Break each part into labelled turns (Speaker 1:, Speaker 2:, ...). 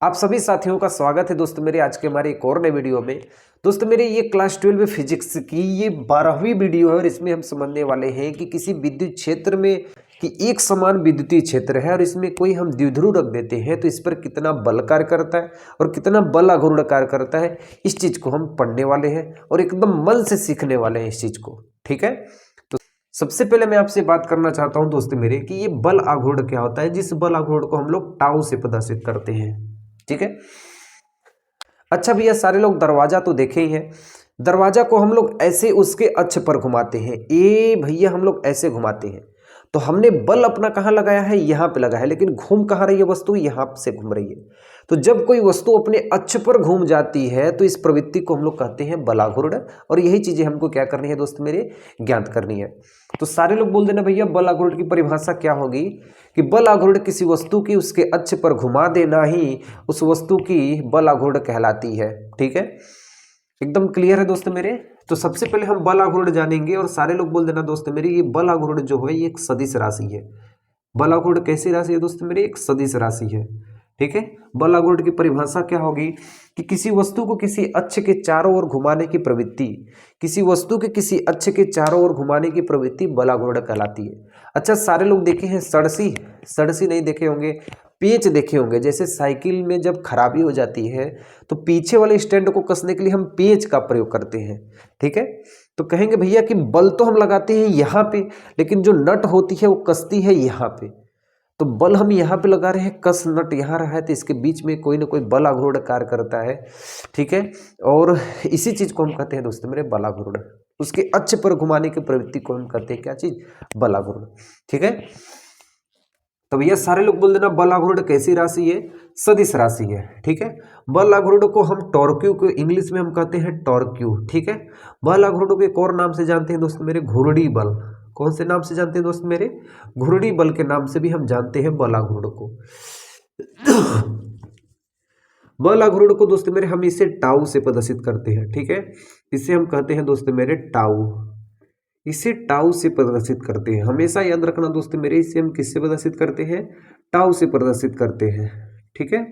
Speaker 1: आप सभी साथियों का स्वागत है दोस्तों मेरे आज के हमारे एक और नए वीडियो में। दोस्तों मेरे ये क्लास 12 फिजिक्स की ये 12वीं वीडियो है और इसमें हम समझने वाले हैं कि किसी विद्युत क्षेत्र में कि एक समान विद्युतीय क्षेत्र है और इसमें कोई हम द्विध्रुव रख देते हैं तो इस पर कितना बल कार्य करता है और कितना बल आघूर्ण कार्य करता है। इस चीज को हम पढ़ने वाले हैं और एकदम मन से सीखने वाले हैं इस चीज को। ठीक है, तो सबसे पहले मैं आपसे बात करना चाहता हूं दोस्त मेरे कि ये बल आघूर्ण क्या होता है, जिस बल आघूर्ण को हम लोग टाउ से प्रदर्शित करते हैं। ठीक है, अच्छा भैया सारे लोग दरवाजा तो देखे ही है। दरवाजा को हम लोग ऐसे उसके अक्ष पर घुमाते हैं, ए भैया हम लोग ऐसे घुमाते हैं। तो हमने बल अपना कहाँ लगाया है, यहाँ पे लगा है, लेकिन घूम कहाँ रही है वस्तु, यहाँ से घूम रही है। तो जब कोई वस्तु अपने अक्ष पर घूम जाती है तो इस प्रवृत्ति को हम लोग कहते हैं बलाघूर्ण। और यही चीजें हमको क्या करनी है दोस्त मेरे, ज्ञात करनी है। तो सारे लोग बोल देना भैया बल आघूर्ण की परिभाषा क्या होगी कि बल आघूर्ण किसी वस्तु की उसके अक्ष पर घुमा देना ही उस वस्तु की बल आघूर्ण कहलाती है। ठीक है, एकदम क्लियर है दोस्त मेरे। तो सबसे पहले हम बल आघूर्ण जानेंगे और सारे लोग बोल देना दोस्त मेरे ये बल आघूर्ण जो है ये एक सदिश राशि है। बल आघूर्ण कैसी राशि है दोस्त मेरे, एक सदिश राशि है। ठीक है, बल आघूर्ण की परिभाषा क्या होगी कि किसी वस्तु को किसी अक्ष के चारों ओर घुमाने की प्रवृत्ति, किसी वस्तु के किसी अक्ष के चारों ओर घुमाने की प्रवृत्ति बल आघूर्ण कहलाती है। अच्छा सारे लोग देखे हैं सड़सी, सड़सी नहीं देखे होंगे, पेच देखे होंगे। जैसे साइकिल में जब खराबी हो जाती है तो पीछे वाले स्टैंड को कसने के लिए हम पेच का प्रयोग करते हैं। ठीक है, तो कहेंगे भैया कि बल तो हम लगाते हैं यहाँ पे, लेकिन जो नट होती है वो कसती है यहाँ पे। तो बल हम यहाँ पे लगा रहे हैं, कस नट यहाँ रहा है, तो इसके बीच में कोई ना कोई बल आघूर्ण कार्य करता है। ठीक है, और इसी चीज को हम कहते हैं दोस्तों मेरे बल आघूर्ण। उसके अक्ष पर घुमाने की प्रवृत्ति को हम कहते हैं क्या चीज, बल आघूर्ण। ठीक है, तो भैया सारे लोग बोल देना बल आघूर्ण कैसी राशि है, सदिश राशि है। ठीक है, बल आघूर्ण को हम टॉर्क्यू को इंग्लिश में हम कहते हैं टॉर्क्यू। ठीक है, बल आघूर्ण को एक और नाम से जानते हैं दोस्त मेरे, घुर्डी बल। कौन से नाम से जानते हैं दोस्त मेरे, घुर्डी बल के नाम से भी हम जानते हैं बल आघूर्ण को। बल आघूर्ण को दोस्त मेरे हम इसे टाउ से प्रदर्शित करते हैं। ठीक है, इसे हम कहते हैं दोस्त मेरे टाउ, इसे टाउ से प्रदर्शित करते हैं। हमेशा याद रखना दोस्त मेरे, इसे हम किससे प्रदर्शित करते हैं, टाउ से प्रदर्शित करते हैं। ठीक है,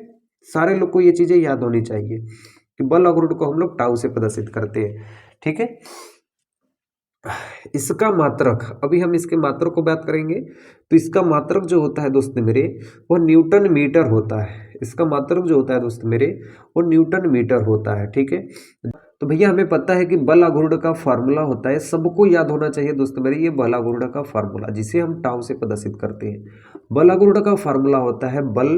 Speaker 1: सारे लोग को ये चीजें याद होनी चाहिए कि बल आघूर्ण को हम लोग टाउ से प्रदर्शित करते हैं। ठीक है, इसका मात्रक, अभी हम इसके मात्रक को बात करेंगे। तो इसका मात्रक जो होता है दोस्त मेरे वो न्यूटन मीटर होता है। इसका मात्रक जो होता है दोस्त मेरे वो न्यूटन मीटर होता है। ठीक है, तो भैया हमें पता है कि बल आघूर्ण का फार्मूला होता है, सबको याद होना चाहिए दोस्त मेरे, ये बल आघूर्ण का फार्मूला जिसे हम टाउ से प्रदर्शित करते हैं। बल आघूर्ण का फार्मूला होता है बल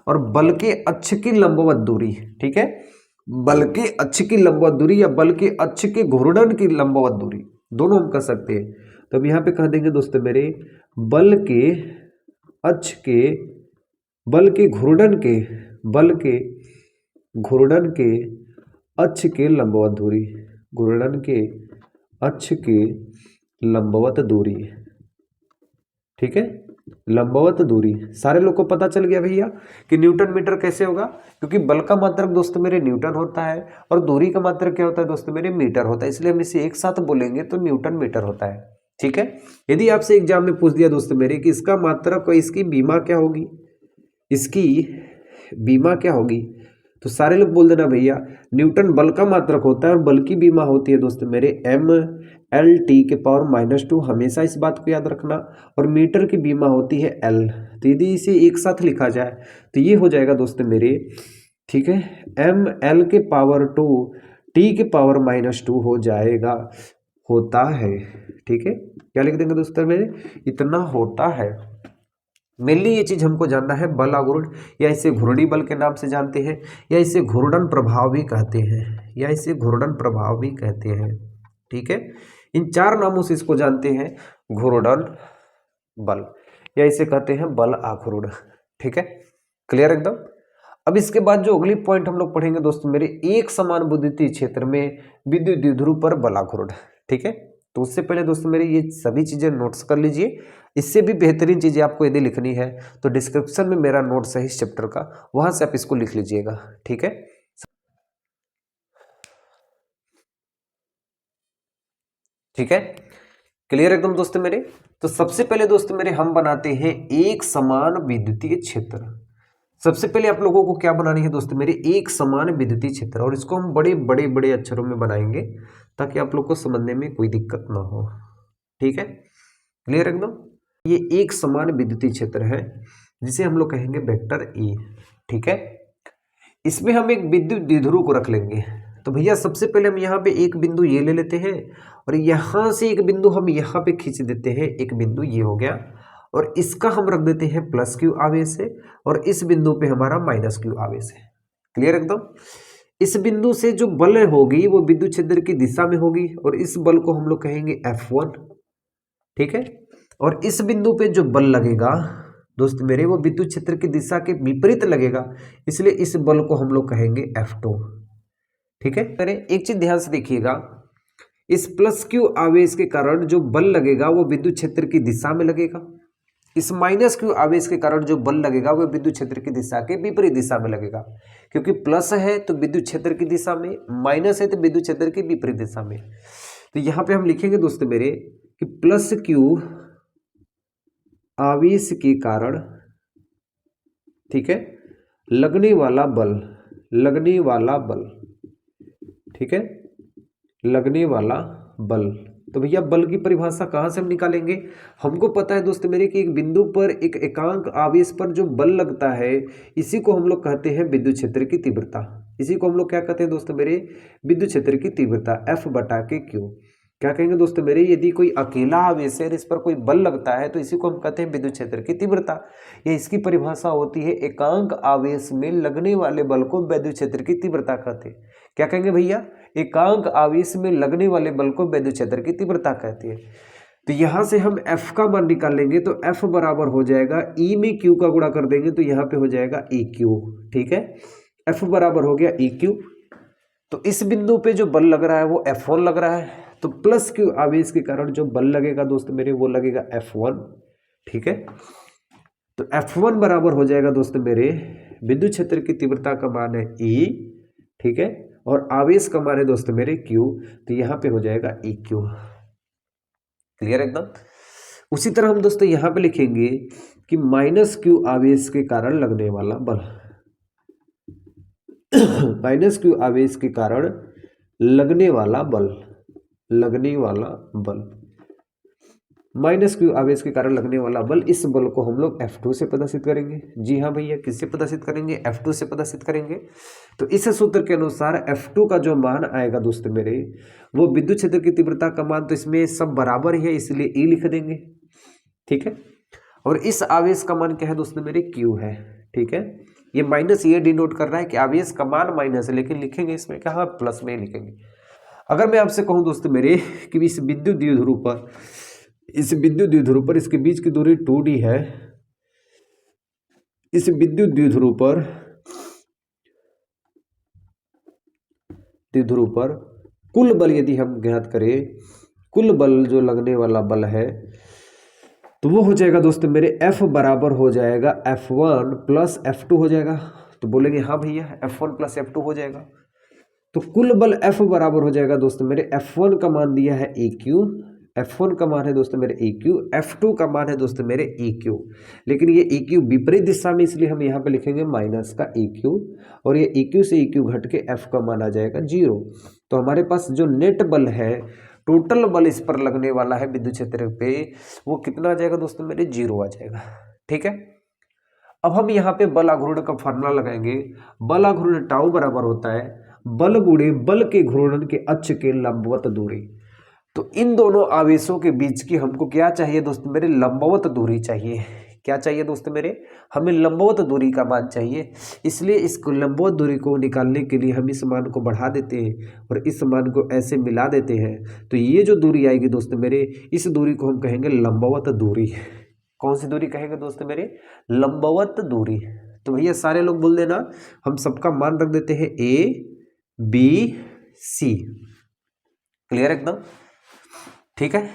Speaker 1: और बल के अक्ष की लंबवत दूरी। ठीक है, बल के अक्ष की लंबवत दूरी या बल के अक्ष के घूर्णन की लंबवत दूरी, दोनों हम कर सकते हैं। तो अब यहाँ पे कह देंगे दोस्त मेरे बल के अक्ष के, बल के घूर्णन के, बल के घूर्णन के अक्ष के लंबवत दूरी, घूर्णन के अक्ष के लंबवत दूरी। ठीक है, लंबवत दूरी। सारे लोग को पता चल गया भैया कि न्यूटन मीटर कैसे होगा, क्योंकि बल का मात्रक दोस्त मेरे न्यूटन होता है और दूरी का मात्रक क्या होता है दोस्त मेरे, मीटर होता है। इसलिए हम इसे एक साथ बोलेंगे तो न्यूटन मीटर होता है। ठीक है, यदि आपसे एग्जाम में पूछ दिया दोस्त मेरे कि इसका मात्रक और इसकी बीमा क्या होगी, इसकी बीमा क्या होगी, तो सारे लोग बोल देना भैया न्यूटन बल का मात्रक होता है और बल की बीमा होती है दोस्त मेरे m/L/2। हमेशा इस बात को याद रखना। और मीटर की बीमा होती है L। तो यदि इसे एक साथ लिखा जाए तो ये हो जाएगा दोस्त मेरे, ठीक है, mL/2 T/-2 हो जाएगा, होता है। ठीक है, क्या लिख देंगे दोस्तों मेरे, इतना होता है। मेनली ये चीज हमको जानना है, बल आघूर्ण या इसे घूर्णी बल के नाम से जानते हैं, या इसे घूर्णन प्रभाव भी कहते हैं, या इसे घूर्णन प्रभाव भी कहते हैं। ठीक है, इन चार नामों से इसको जानते हैं, घूर्णन बल या इसे कहते हैं बल आघूर्ण। ठीक है, क्लियर एकदम। अब इसके बाद जो अगली पॉइंट हम लोग पढ़ेंगे दोस्तों मेरे, एक समान विद्युतीय क्षेत्र में विद्युत द्विध्रुव पर बल आघूर्ण। ठीक है, तो उससे पहले दोस्तों मेरे ये सभी चीजें नोट्स कर लीजिए। इससे भी बेहतरीन चीजें आपको यदि लिखनी है तो डिस्क्रिप्शन में मेरा नोट्स है इस चैप्टर का, वहां से आप इसको लिख लीजिएगा। ठीक है, ठीक है, क्लियर एकदम दोस्तों मेरे। तो सबसे पहले दोस्तों मेरे हम बनाते हैं एक समान विद्युतीय क्षेत्र। सबसे पहले आप लोगों को क्या बनानी है दोस्तों मेरे, एक समान विद्युतीय क्षेत्र, और इसको हम बड़े बड़े बड़े अक्षरों में बनाएंगे ताकि आप लोग को समझने में कोई दिक्कत ना हो। ठीक है, क्लियर एकदम। ये एक समान विद्युतीय क्षेत्र है जिसे हम लोग कहेंगे वेक्टर ए। ठीक है, इसमें हम एक विद्युत द्विध्रुव को रख लेंगे। तो भैया सबसे पहले हम यहाँ पे एक बिंदु ये ले लेते हैं, और यहाँ से एक बिंदु हम यहाँ पे खींच देते हैं, एक बिंदु ये हो गया, और इसका हम रख देते हैं प्लस क्यू आवेश है, और इस बिंदु पे हमारा माइनस क्यू आवेश है। क्लियर एकदम। इस बिंदु से जो बल होगी वो विद्युत क्षेत्र की दिशा में होगी, और इस बल को हम लोग कहेंगे F1। ठीक है, और इस बिंदु पे जो बल लगेगा दोस्त मेरे वो विद्युत क्षेत्र की दिशा के विपरीत लगेगा, इसलिए इस बल को हम लोग कहेंगे F2। ठीक है, अरे एक चीज ध्यान से देखिएगा, इस प्लस क्यू आवेश के कारण जो बल लगेगा वो विद्युत क्षेत्र की दिशा में लगेगा, इस माइनस क्यू आवेश के कारण जो बल लगेगा वो विद्युत क्षेत्र की दिशा के विपरीत दिशा में लगेगा। क्योंकि प्लस है तो विद्युत क्षेत्र की दिशा में, माइनस है तो विद्युत क्षेत्र की विपरीत दिशा में। तो यहाँ पे हम लिखेंगे दोस्तों मेरे कि प्लस क्यू आवेश के कारण, ठीक है, लगने वाला बल, लगने वाला बल, ठीक है, लगने वाला बल। तो भैया बल की परिभाषा कहाँ से हम निकालेंगे, हमको पता है दोस्त मेरे कि एक बिंदु पर एक एकांक आवेश पर जो बल लगता है इसी को हम लोग कहते हैं विद्युत क्षेत्र की तीव्रता। इसी को हम लोग क्या कहते हैं दोस्त मेरे, विद्युत क्षेत्र की तीव्रता, F/Q। क्या कहेंगे दोस्त मेरे, यदि कोई अकेला आवेश है इस पर कोई बल लगता है तो इसी को हम कहते हैं विद्युत क्षेत्र की तीव्रता। ये इसकी परिभाषा होती है, एकांक आवेश में लगने वाले बल को विद्युत क्षेत्र की तीव्रता कहते हैं। क्या कहेंगे भैया, एकांक आवेश में लगने वाले बल को विद्युत क्षेत्र की तीव्रता कहती है। तो यहां से हम F का मान निकाल लेंगे, तो F बराबर हो जाएगा E में Q का गुणा कर देंगे तो यहाँ पे हो जाएगा EQ। ठीक है, F बराबर हो गया EQ। तो इस बिंदु पे जो बल लग रहा है वो F1 लग रहा है, तो प्लस क्यू आवेश के कारण जो बल लगेगा दोस्त मेरे वो लगेगा F1। ठीक है, तो F1 बराबर हो जाएगा दोस्त मेरे, विद्युत क्षेत्र की तीव्रता का मान है E। ठीक है, और आवेश का मान है दोस्त मेरे Q, तो यहाँ पे हो जाएगा EQ। क्लियर एकदम। उसी तरह हम दोस्तों यहाँ पे लिखेंगे कि माइनस क्यू आवेश के कारण लगने वाला बल, माइनस क्यू आवेश के कारण लगने वाला बल, लगने वाला बल, माइनस क्यू आवेश के कारण लगने वाला बल, इस बल को हम लोग F2 से प्रदर्शित करेंगे। जी हाँ भैया, किससे प्रदर्शित करेंगे, F2 से प्रदर्शित करेंगे। तो इस सूत्र के अनुसार F2 का जो मान आएगा दोस्त मेरे वो विद्युत क्षेत्र की तीव्रता का मान, तो इसमें सब बराबर है इसलिए E लिख देंगे। ठीक है, और इस आवेश का मान क्या है दोस्त मेरे, Q है। ठीक है, ये माइनस ये डिनोट कर रहा है कि आवेश का मान माइनस है, लेकिन लिखेंगे इसमें क्या, हाँ प्लस में लिखेंगे। अगर मैं आपसे कहूँ दोस्त मेरे कि इस विद्युत द्विध्रुव पर, इस विद्युत द्विध्रुव पर इसके बीच की दूरी 2D है, इस विद्युत द्विध्रुव पर कुल बल यदि हम ज्ञात करें, कुल बल जो लगने वाला बल है तो वो हो जाएगा दोस्त मेरे F बराबर हो जाएगा F1 प्लस F2 हो जाएगा। तो बोलेंगे हाँ भैया F1 प्लस F2 हो जाएगा, तो कुल बल F बराबर हो जाएगा दोस्त मेरे, F1 का मान दिया है EQ, F1 का मान है दोस्तों मेरे EQ, F2 का मान है दोस्तों मेरे EQ। लेकिन ये EQ विपरीत दिशा में, इसलिए हम यहाँ पे लिखेंगे माइनस का EQ, और ये EQ से EQ घट के F का मान आ जाएगा 0। तो हमारे पास जो नेट बल है, टोटल बल इस पर लगने वाला है विद्युत क्षेत्र पे, वो कितना आ जाएगा दोस्तों मेरे, 0 आ जाएगा। ठीक है, अब हम यहाँ पे बल आघूर्ण का फॉर्मूला लगाएंगे। बल आघूर्ण टाउ बराबर होता है बल गुणे बल के घूर्णन के अक्ष के लंबवत दूरी। तो इन दोनों आवेशों के बीच की हमको क्या चाहिए दोस्त मेरे, लंबवत दूरी चाहिए। क्या चाहिए दोस्त मेरे, हमें लंबवत दूरी का मान चाहिए। इसलिए इस लंबवत दूरी को निकालने के लिए हम इस मान को बढ़ा देते हैं और इस मान को ऐसे मिला देते हैं, तो ये जो दूरी आएगी दोस्त मेरे, इस दूरी को हम कहेंगे लंबवत दूरी। कौन सी दूरी कहेंगे दोस्त मेरे, लंबवत दूरी। तो भैया सारे लोग बोल देना, हम सबका मान रख देते हैं ABC। क्लियर एकदम, ठीक है,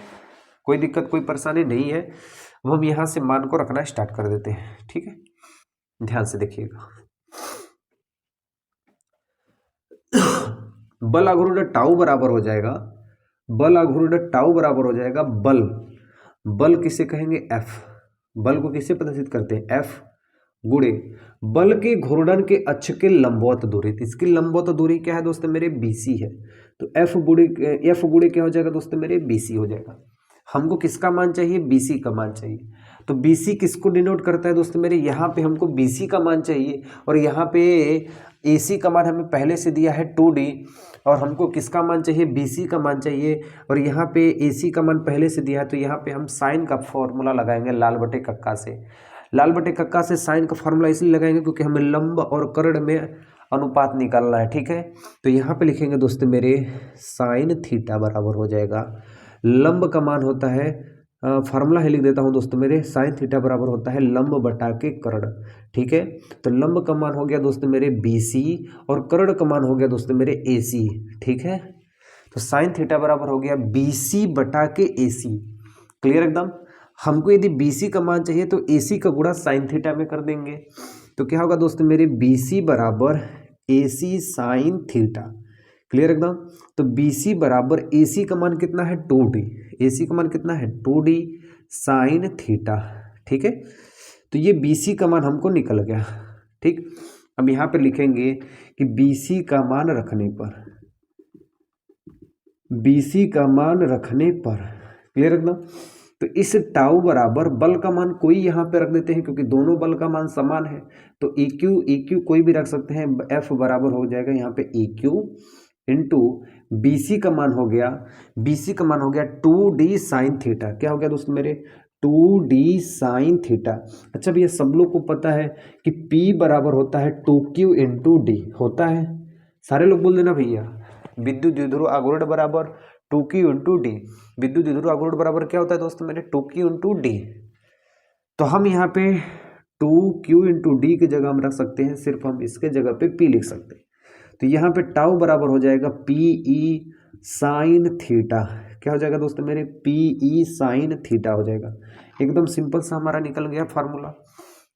Speaker 1: कोई दिक्कत कोई परेशानी नहीं है। अब हम यहां से मान को रखना स्टार्ट कर देते हैं। ठीक है, ध्यान से देखिएगा। बल आघूर्ण टाउ बराबर हो जाएगा, बल आघूर्ण टाउ बराबर हो जाएगा बल, बल किसे कहेंगे F, बल को किसे प्रदर्शित करते हैं F, गुणे बल के घूर्णन के अक्ष के लंबवत दूरी। तो इसकी लंबवत दूरी क्या है दोस्तों मेरे, BC है। तो F गुणे क्या हो जाएगा दोस्तों मेरे, BC हो जाएगा। हमको किसका मान चाहिए, BC का मान चाहिए। तो BC किसको डिनोट करता है दोस्तों मेरे, यहाँ पे हमको BC का मान चाहिए और यहाँ पे AC का मान हमें पहले से दिया है 2D, और हमको किसका मान चाहिए, BC का मान चाहिए, और यहाँ पे AC का मान पहले से दिया है। तो यहाँ पे हम साइन का फॉर्मूला लगाएंगे लाल बटे कक्का से। लाल बटे कक्का से साइन का फॉर्मूला इसलिए लगाएंगे क्योंकि हमें लंब और कर्ण में अनुपात निकालना है, ठीक है। तो यहाँ पे लिखेंगे दोस्तों मेरे साइन थीटा बराबर हो जाएगा, लंब का मान होता है, फार्मूला ही लिख देता हूँ दोस्तों मेरे, साइन थीटा बराबर होता है लंब बटा के कर्ण, ठीक है। तो लंब का मान हो गया दोस्तों मेरे BC और कर्ण का मान हो गया दोस्तों मेरे AC, ठीक है। तो साइन थीटा बराबर हो गया BC बटा के AC, क्लियर एकदम। हमको यदि BC का मान चाहिए तो AC का गुणा साइन थीटा में कर देंगे। तो क्या होगा दोस्तों मेरे, BC बराबर AC साइन थीटा, क्लियर एकदम। तो BC बराबर AC का मान कितना है 2D, AC का मान कितना है 2D साइन थीटा, ठीक है। तो ये BC का मान हमको निकल गया, ठीक। अब यहाँ पे लिखेंगे कि BC का मान रखने पर, BC का मान रखने पर, क्लियर एकदम। तो इस टाउ बराबर बल का मान कोई यहाँ पे रख देते हैं क्योंकि दोनों बल का मान समान है। तो EQ कोई भी रख सकते हैं। F बराबर हो जाएगा यहाँ पे EQ इंटू BC का मान हो गया, BC का मान हो गया 2D साइन थीटा। क्या हो गया दोस्तों मेरे, 2D साइन थीटा। अच्छा भैया सब लोग को पता है कि P बराबर होता है 2Q इंटू D होता है, सारे लोग बोल देना भैया। विद्युत द्विध्रुव आघूर्ण बराबर 2Q इंटू डी। विद्युत द्विध्रुव आघूर्ण बराबर क्या होता है दोस्तों मेरे, 2Q इंटू डी। तो हम यहाँ पे 2Q इंटू डी की जगह हम रख सकते हैं, सिर्फ हम इसके जगह पे P लिख सकते हैं। तो यहाँ पे टाउ बराबर हो जाएगा PE साइन थीटा। क्या हो जाएगा दोस्तों मेरे, PE साइन थीटा हो जाएगा। एकदम सिंपल सा हमारा निकल गया फार्मूला,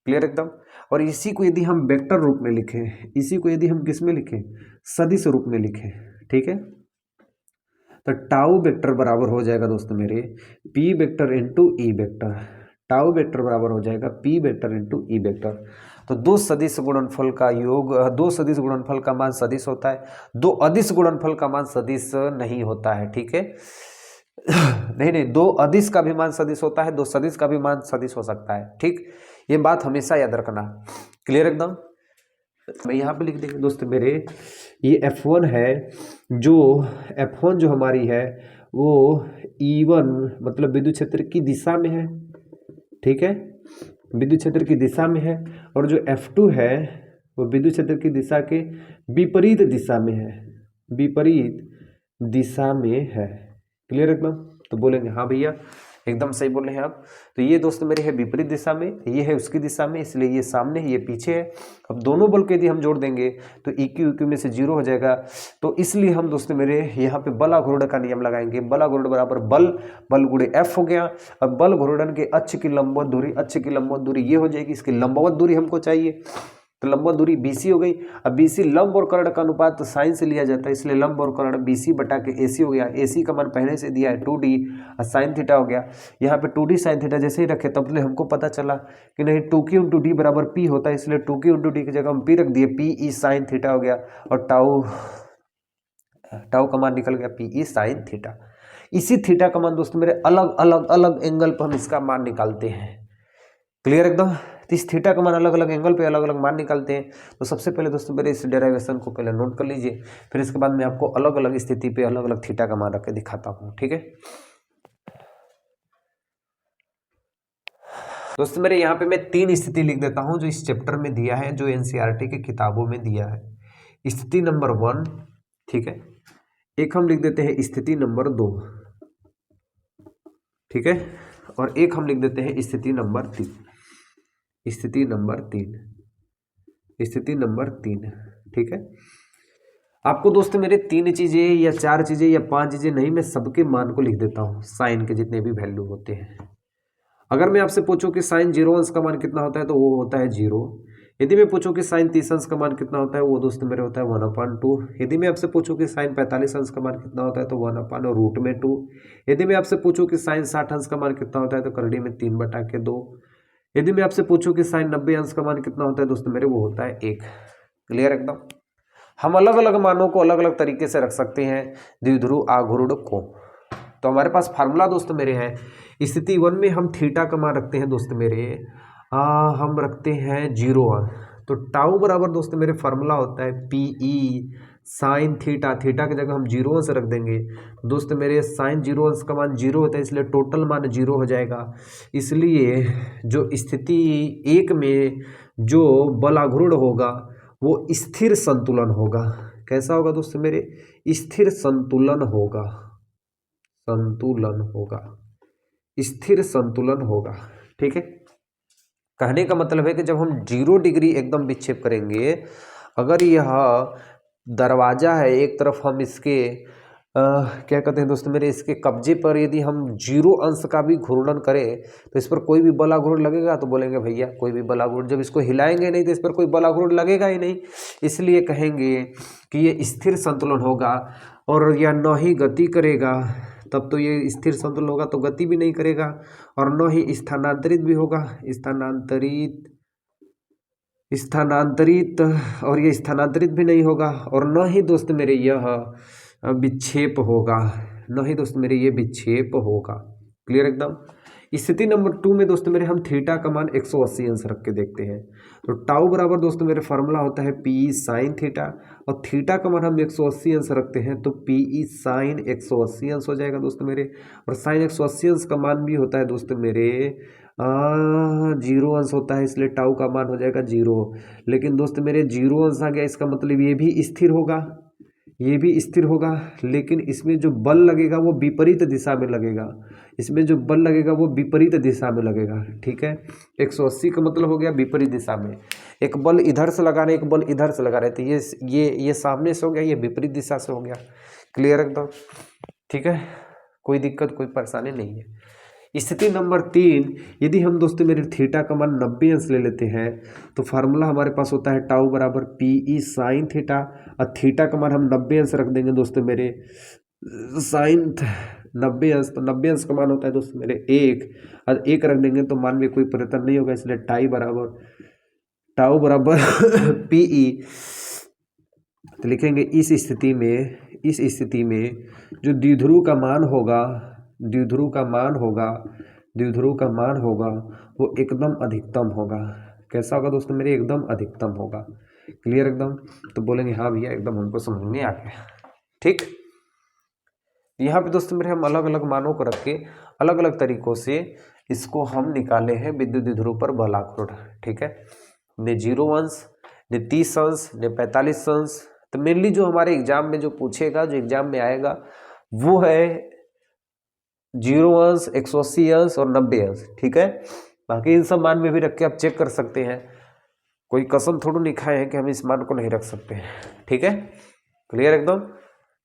Speaker 1: क्लियर एकदम। और इसी को यदि हम वेक्टर रूप में लिखें, इसी को यदि हम किस में लिखें, सदिश रूप में लिखें, ठीक है। तो टाउ वेक्टर बराबर हो जाएगा दोस्तों मेरे P vector into E vector. Tau vector बराबर हो जाएगा P vector into E vector. तो दो सदिश गुणनफल का योग, दो सदिश गुणनफल का मान सदिश होता है, दो अदिश गुणनफल का मान सदिश नहीं होता है, ठीक है। नहीं, दो अदिश का भी मान सदिश होता है, दो सदिश का भी मान सदिश हो सकता है, ठीक। ये बात हमेशा याद रखना, क्लियर एकदम। मैं यहाँ पे लिख देंगे दोस्तों मेरे, ये F1 है, जो F1 जो हमारी है वो E1 मतलब विद्युत क्षेत्र की दिशा में है, ठीक है, विद्युत क्षेत्र की दिशा में है। और जो F2 है वो विद्युत क्षेत्र की दिशा के विपरीत दिशा में है, विपरीत दिशा में है, क्लियर एकदम। तो बोलेंगे हाँ भैया एकदम सही बोल रहे हैं आप। तो ये दोस्तों मेरे है विपरीत दिशा में, ये है उसकी दिशा में, इसलिए ये सामने है, ये पीछे है। अब दोनों बल को यदि हम जोड़ देंगे तो EQ में से 0 हो जाएगा। तो इसलिए हम दोस्तों मेरे यहाँ पे बल घूर्णन का नियम लगाएंगे। बल घूर्णन बराबर बल गुणे F हो गया। अब बल घूर्णन के अक्ष की लंबवत दूरी, अक्ष की लंबवत दूरी ये हो जाएगी, इसकी लंबवत दूरी हमको चाहिए, तो लंबवत दूरी BC हो गई। अब BC लंब और कर्ण का अनुपात तो साइन से लिया जाता है, इसलिए लंब और कर्ण BC बटा के AC हो गया। AC का मान पहले से दिया है 2D और साइन थीटा हो गया। यहाँ पे 2D साइन थीटा जैसे ही रखे तब हमको पता चला कि नहीं 2Q इंटू डी बराबर P होता है, इसलिए 2Q इंटू डी की जगह हम P रख दिए, PE साइन थीटा हो गया। और टाउ का मान निकल गया PE साइन थीटा। इसी थीटा का मान दोस्तों मेरे अलग अलग अलग एंगल पर हम इसका मान निकालते हैं, क्लियर एकदम। तो इस थीटा का मान अलग अलग एंगल पे अलग अलग मान निकालते हैं। तो सबसे पहले दोस्तों मेरे इस डेरिवेशन को पहले नोट कर लीजिए, फिर इसके बाद मैं आपको अलग अलग स्थिति पे अलग अलग थीटा का मान रख के दिखाता हूँ, ठीक है दोस्तों मेरे। यहाँ पे मैं 3 स्थिति लिख देता हूँ जो इस चैप्टर में दिया है, जो NCERT की किताबों में दिया है। स्थिति नंबर 1, ठीक है, एक हम लिख देते हैं स्थिति नंबर 2, ठीक है, और एक हम लिख देते हैं स्थिति नंबर 3, स्थिति नंबर 3, स्थिति नंबर 3, ठीक है। आपको दोस्तों मेरे 3 चीजें या 4 चीजें या 5 चीजें नहीं, मैं सबके मान को लिख देता हूँ, साइन के जितने भी वैल्यू होते हैं। अगर मैं आपसे पूछूं कि साइन 0 अंश का मान कितना होता है तो वो होता है 0। यदि मैं पूछूं कि साइन 30 अंश का मान कितना होता है वो दोस्तों मेरे होता है 1/2। यदि मैं आपसे पूछूं कि साइन 45 अंश का मान कितना होता है तो 1/√2। यदि मैं आपसे पूछूं कि साइन 60 अंश का मान कितना होता है तो करड़ी में 3/2। यदि मैं आपसे पूछूं कि साइन 90 अंश का मान कितना होता है दोस्तों मेरे, वो होता है 1। क्लियर एकदम। हम अलग अलग मानों को अलग अलग तरीके से रख सकते हैं द्विध्रुव आघूर्ण को। तो हमारे पास फार्मूला दोस्तों मेरे है, स्थिति 1 में हम थीटा का मान रखते हैं दोस्तों मेरे, हम रखते हैं 0। तो टाउ बराबर दोस्तों मेरे फार्मूला होता है पीई साइन थीटा, थीटा की जगह हम 0 अंश रख देंगे दोस्तों मेरे। साइन 0 अंश का मान 0 होता है, इसलिए टोटल मान 0 हो जाएगा। इसलिए जो स्थिति 1 में जो बल आघूर्ण होगा वो स्थिर संतुलन होगा। कैसा होगा दोस्तों मेरे, स्थिर संतुलन होगा, संतुलन होगा, स्थिर संतुलन होगा। ठीक है, कहने का मतलब है कि जब हम 0 डिग्री एकदम विक्षेप करेंगे, अगर यह दरवाजा है एक तरफ, हम इसके क्या कहते हैं दोस्तों मेरे, इसके कब्जे पर यदि हम 0 अंश का भी घूर्णन करें तो इस पर कोई भी बल आघूर्ण लगेगा, तो बोलेंगे भैया कोई भी बल आघूर्ण, जब इसको हिलाएंगे नहीं तो इस पर कोई बल आघूर्ण लगेगा ही नहीं, इसलिए कहेंगे कि ये स्थिर संतुलन होगा। और यह न ही गति करेगा, तब तो ये स्थिर संतुलन होगा, तो गति भी नहीं करेगा, और न ही स्थानांतरित भी होगा, स्थानांतरित और ये स्थानांतरित भी नहीं होगा, और न ही दोस्त मेरे यह विक्षेप होगा, न ही दोस्त मेरे ये विक्षेप होगा। क्लियर एकदम। स्थिति नंबर 2 में दोस्तों मेरे हम थीटा का मान 180 अंश रख के देखते हैं। तो टाउ बराबर दोस्तों मेरे फार्मूला होता है पी साइन थीटा, और थीटा का मान हम 180 अंश रखते हैं, तो पी साइन 180 अंश हो जाएगा दोस्तों मेरे। और साइन 180 अंश का मान भी होता है दोस्तों मेरे 0 अंश होता है, इसलिए टाउ का मान हो जाएगा 0। लेकिन दोस्तों मेरे 0 अंश आ गया, इसका मतलब ये भी स्थिर होगा, ये भी स्थिर होगा, लेकिन इसमें जो बल लगेगा वो विपरीत दिशा में लगेगा, इसमें जो बल लगेगा वो विपरीत दिशा में लगेगा। ठीक है, 180 का मतलब हो गया विपरीत दिशा में, एक बल इधर से लगा रहे, एक बल इधर से लगा रहे, तो ये सामने से हो गया, ये विपरीत दिशा से हो गया। क्लियर एकदम। ठीक है, कोई दिक्कत कोई परेशानी नहीं है। स्थिति नंबर 3, यदि हम दोस्तों मेरे थीटा का मान 90 अंश ले लेते हैं, तो फार्मूला हमारे पास होता है टाउ बराबर पी साइन थीटा, और थीटा का मान हम 90 अंश रख देंगे दोस्तों मेरे, साइन 90 अंश, तो 90 अंश का मान होता है दोस्तों मेरे 1, और 1 रख देंगे तो मान में कोई परिवर्तन नहीं होगा, इसलिए टाउ बराबर पीई। तो लिखेंगे इस स्थिति में जो द्विध्रुव का मान होगा वो एकदम अधिकतम होगा। कैसा होगा दोस्तों मेरे, एकदम अधिकतम होगा। क्लियर एकदम। तो बोलेंगे हाँ भैया एकदम हमको समझ में आ गया। ठीक, यहाँ पे दोस्तों मेरे हम अलग अलग मानों को रख के अलग अलग तरीकों से इसको हम निकाले हैं विद्युत द्विध्रुव पर बल आघूर्ण। ठीक है, ने 0 अंश, ने 30 अंश, ने 45 अंश। तो मेनली जो हमारे एग्जाम में जो पूछेगा, जो एग्जाम में आएगा वो है 0 अंश, 180 अंश और 90 अंश। ठीक है, बाकी इन सब मान में भी रख के आप चेक कर सकते हैं, कोई कसम थोड़ा नहीं खाए हैं कि हम इस मान को नहीं रख सकते हैं। ठीक है, क्लियर एकदम।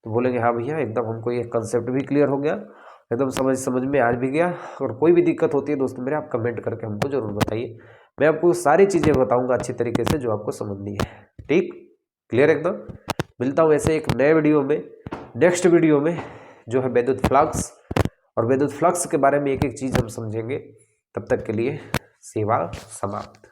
Speaker 1: तो बोलेंगे हाँ भैया एकदम हमको ये कंसेप्ट भी क्लियर हो गया, एकदम समझ में आज भी गया। और कोई भी दिक्कत होती है दोस्तों मेरे, आप कमेंट करके हमको जरूर बताइए, मैं आपको सारी चीज़ें बताऊंगा अच्छी तरीके से जो आपको समझनी है। ठीक, क्लियर एकदम। मिलता हूँ ऐसे एक नए वीडियो में, नेक्स्ट वीडियो में जो है विद्युत फ्लक्स, और विद्युत फ्लक्स के बारे में एक एक चीज़ हम समझेंगे। तब तक के लिए सेवा समाप्त।